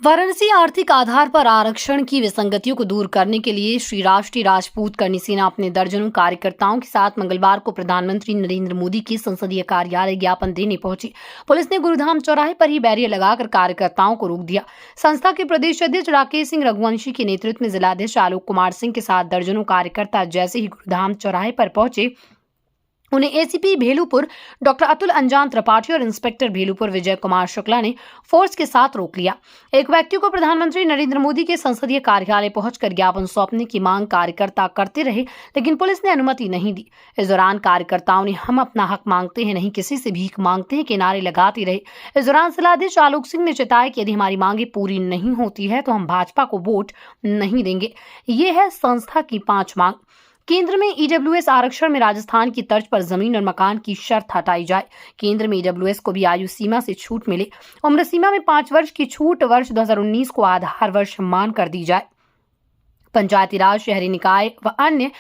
वाराणसी आर्थिक आधार पर आरक्षण की विसंगतियों को दूर करने के लिए श्री राष्ट्रीय राजपूत करनी सेना अपने दर्जनों कार्यकर्ताओं के साथ मंगलवार को प्रधानमंत्री नरेंद्र मोदी के संसदीय कार्यालय ज्ञापन देने पहुंची। पुलिस ने गुरुधाम चौराहे पर ही बैरियर लगाकर कार्यकर्ताओं को रोक दिया। संस्था के प्रदेश अध्यक्ष राकेश सिंह रघुवंशी के नेतृत्व में जिलाध्यक्ष आलोक कुमार सिंह के साथ दर्जनों कार्यकर्ता जैसे ही गुरुधाम चौराहे पर पहुंचे, उन्हें एसीपी भेलूपुर डॉक्टर अतुल अंजान त्रिपाठी और इंस्पेक्टर भेलूपुर विजय कुमार शुक्ला ने फोर्स के साथ रोक लिया। एक व्यक्ति को प्रधानमंत्री नरेंद्र मोदी के संसदीय कार्यालय पहुंचकर ज्ञापन सौंपने की मांग कार्यकर्ता करते रहे, लेकिन पुलिस ने अनुमति नहीं दी। इस दौरान कार्यकर्ताओं ने हम अपना हक मांगते हैं, नहीं किसी से भीख मांगते हैं के नारे लगाते रहे। इस दौरान जिलाध्यक्ष आलोक सिंह ने चेताया कि यदि हमारी मांगे पूरी नहीं होती है तो हम भाजपा को वोट नहीं देंगे। ये है संस्था की 5 मांग। केंद्र में ईडब्ल्यूएस आरक्षण में राजस्थान की तर्ज पर जमीन और मकान की शर्त हटाई जाए। केंद्र में ईडब्ल्यूएस को भी आयु सीमा से छूट मिले। उम्र सीमा में 5 वर्ष की छूट वर्ष 2019 को आधार वर्ष मानकर दी जाए। पंचायती राज, शहरी निकाय व अन्य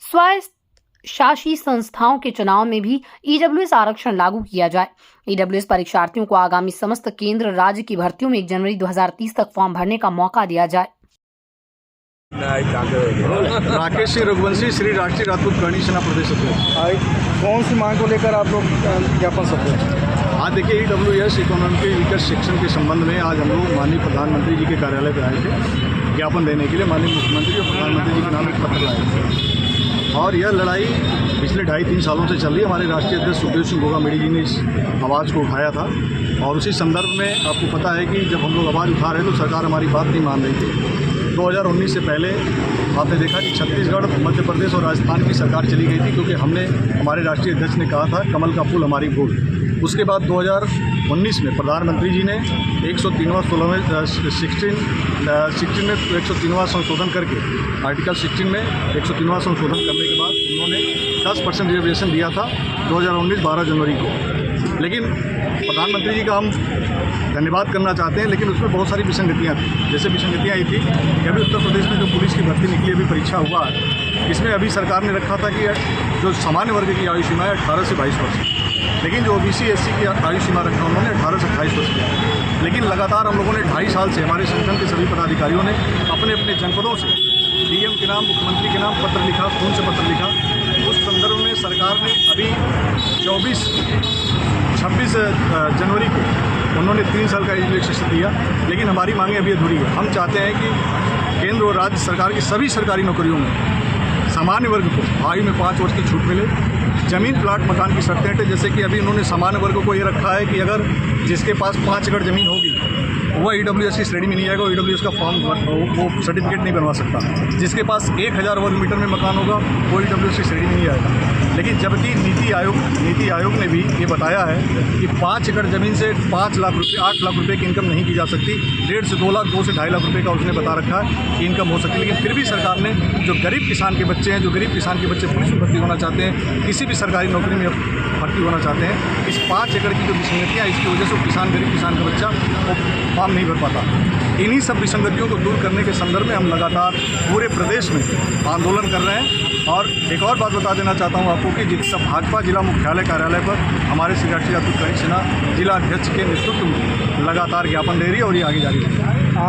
स्वायत्तशासी संस्थाओं के चुनाव में भी ईडब्ल्यूएस आरक्षण लागू किया जाए। ईडब्ल्यूएस परीक्षार्थियों को आगामी समस्त केंद्र राज्य की भर्तियों में 1 जनवरी 2030 तक फॉर्म भरने का मौका दिया जाए। राकेश सिंह रघुवंशी, श्री राष्ट्रीय राजपूत करनी सेना प्रदेश अध्यक्ष। कौन सी मांग को लेकर आप लोग ज्ञापन सौंपे हैं? आज देखिए, ईडब्ल्यूएस इकोनॉमिक वीकर सेक्शन के संबंध में आज हम लोग माननीय प्रधानमंत्री जी के कार्यालय पर आए थे ज्ञापन देने के लिए। माननीय मुख्यमंत्री और प्रधानमंत्री जी के नाम एक पत्र लाए थे और यह लड़ाई पिछले 2.5-3 सालों से चल रही है। हमारे राष्ट्रीय अध्यक्ष सुखदेव सिंह गोगामेडी जी ने इस आवाज़ को उठाया था और उसी संदर्भ में आपको पता है कि जब हम लोग आवाज़ उठा रहे तो सरकार हमारी बात नहीं मान रही थी। 2019 से पहले आपने देखा कि छत्तीसगढ़, मध्य प्रदेश और राजस्थान की सरकार चली गई थी, क्योंकि हमारे राष्ट्रीय अध्यक्ष ने कहा था कमल का फूल हमारी भूल। उसके बाद 2019 में प्रधानमंत्री जी ने 103वां 16 में 103वां संशोधन करके आर्टिकल 16 में 103वां संशोधन करने के बाद उन्होंने 10% रिजर्वेशन दिया था 2019 12 जनवरी को। लेकिन प्रधानमंत्री जी का हम धन्यवाद करना चाहते हैं, लेकिन उसमें बहुत सारी विसंगतियाँ थी। जैसे विसंगतियाँ ये थी कि अभी उत्तर प्रदेश में जो पुलिस की भर्ती निकली, अभी परीक्षा हुआ है, इसमें अभी सरकार ने रखा था कि जो सामान्य वर्ग की आयु सीमा है 18 से 22 वर्ष, लेकिन जो ओबीसी एससी की आयु सीमा रखा उन्होंने 18 से 28 वर्ष किया। लेकिन लगातार हम लोगों ने 2.5 साल से हमारे संगठन के सभी पदाधिकारियों ने अपने अपने जनपदों से डीएम के नाम, मुख्यमंत्री के नाम पत्र लिखा, फोन से पत्र लिखा। उस संदर्भ में सरकार ने अभी 26 जनवरी को उन्होंने 3 साल का एज रिलैक्सेशन दिया, लेकिन हमारी मांगें अभी अधूरी है। हम चाहते हैं कि केंद्र और राज्य सरकार की सभी सरकारी नौकरियों में सामान्य वर्ग को आयु में 5 वर्ष की छूट मिले। ज़मीन, प्लाट, मकान की शर्तें हटे। जैसे कि अभी उन्होंने सामान्य वर्ग को ये रखा है कि अगर जिसके पास 5 एकड़ ज़मीन होगी वह ईडब्ल्यूएस की श्रेणी में नहीं आएगा, ईडब्ल्यूएस का फॉर्म वो सर्टिफिकेट नहीं बनवा सकता। जिसके पास 1000 वर्ग मीटर में मकान होगा वो ईडब्ल्यूएस की श्रेणी में नहीं आएगा। लेकिन जबकि नीति आयोग ने भी ये बताया है कि 5 एकड़ ज़मीन से 5 लाख रुपये, 8 लाख रुपये की इनकम नहीं की जा सकती। 1.5 से 2 लाख, 2 से 2.5 लाख रुपये का उसने बता रखा है कि इनकम हो सकती है। लेकिन फिर भी सरकार ने जो गरीब किसान के बच्चे हैं, जो गरीब किसान के बच्चे पुलिस में भर्ती होना चाहते हैं, किसी भी सरकारी नौकरी में भर्ती होना चाहते हैं, इस 5 एकड़ की जो विसंगतियाँ, इसकी वजह से गरीब किसान का बच्चा वो फॉर्म नहीं भर पाता। इन्हीं सब विसंगतियों को दूर करने के संदर्भ में हम लगातार पूरे प्रदेश में आंदोलन कर रहे हैं। और एक और बात बता देना चाहता हूं आपको कि जिस भाजपा जिला मुख्यालय कार्यालय पर हमारे श्री राष्ट्रीय राजपूत करनी सेना जिला अध्यक्ष के नेतृत्व में लगातार ज्ञापन दे रही है और ये आगे जारी रहेगी।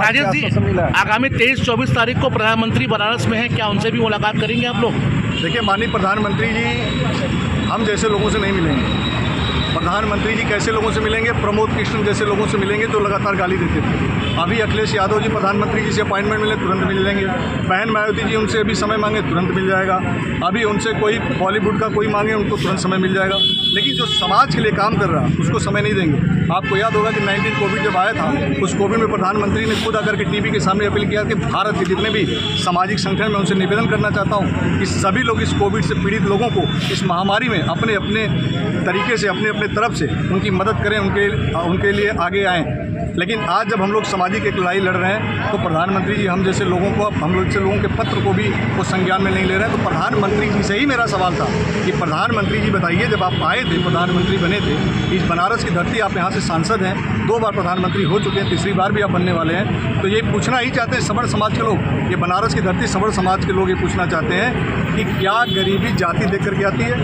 राजेश जी, आगामी 23-24 तारीख को प्रधानमंत्री बनारस में हैं, क्या उनसे भी मुलाकात करेंगे आप लोग? देखिए, माननीय प्रधानमंत्री जी हम जैसे लोगों से नहीं मिलेंगे। प्रधानमंत्री जी कैसे लोगों से मिलेंगे? प्रमोद कृष्ण जैसे लोगों से मिलेंगे जो लगातार गाली देते थे। अभी अखिलेश यादव जी प्रधानमंत्री जी से अपॉइंटमेंट मिले तुरंत मिल लेंगे। बहन मायावती जी उनसे अभी समय मांगे तुरंत मिल जाएगा। अभी उनसे कोई बॉलीवुड का कोई मांगे उनको तुरंत समय मिल जाएगा। लेकिन जो समाज के लिए काम कर रहा है उसको समय नहीं देंगे। आपको याद होगा कि 19 कोविड जब आया था, उस कोविड में प्रधानमंत्री ने खुद आकर के टीवी के सामने अपील किया कि भारत के जितने भी सामाजिक संगठन में उनसे निवेदन करना चाहता हूँ कि सभी लोग इस कोविड से पीड़ित लोगों को इस महामारी में अपने अपने तरीके से, अपने अपने तरफ से उनकी मदद करें, उनके लिए आगे आएँ। लेकिन आज जब हम लोग सामाजिक एक लड़ाई लड़ रहे हैं तो प्रधानमंत्री जी हम जैसे लोगों के पत्र को भी वो संज्ञान में नहीं ले रहे हैं। तो प्रधानमंत्री जी से ही मेरा सवाल था कि प्रधानमंत्री जी बताइए, जब आप आए थे, प्रधानमंत्री बने थे, इस बनारस की धरती, आप यहाँ से सांसद हैं, 2 बार प्रधानमंत्री हो चुके हैं, तीसरी बार भी आप बनने वाले हैं, तो ये पूछना ही चाहते हैं सवर्ण समाज के लोग, ये बनारस की धरती सवर्ण समाज के लोग ये पूछना चाहते हैं कि क्या गरीबी जाति देख करके आती है?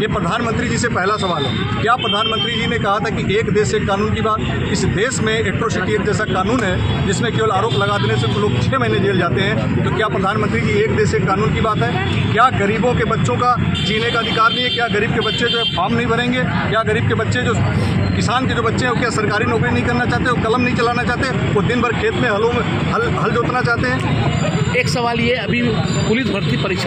ये प्रधानमंत्री जी से पहला सवाल है। क्या प्रधानमंत्री जी ने कहा था कि एक देश एक कानून की बात? इस देश में एट्रोसिटी एक्ट जैसा कानून है जिसमें केवल आरोप लगा देने से लोग 6 महीने जेल जाते हैं। तो क्या प्रधानमंत्री जी एक देश एक कानून की बात है? क्या गरीबों के बच्चों का जीने का अधिकार नहीं है? क्या गरीब के बच्चे जो है फॉर्म नहीं भरेंगे? क्या गरीब के बच्चे जो किसान के जो बच्चे हैं वो क्या सरकारी नौकरी नहीं करना चाहते? वो कलम नहीं चलाना चाहते? वो दिन भर खेत में हल जोतना चाहते हैं? एक सवाल ये, अभी पुलिस भर्ती परीक्षा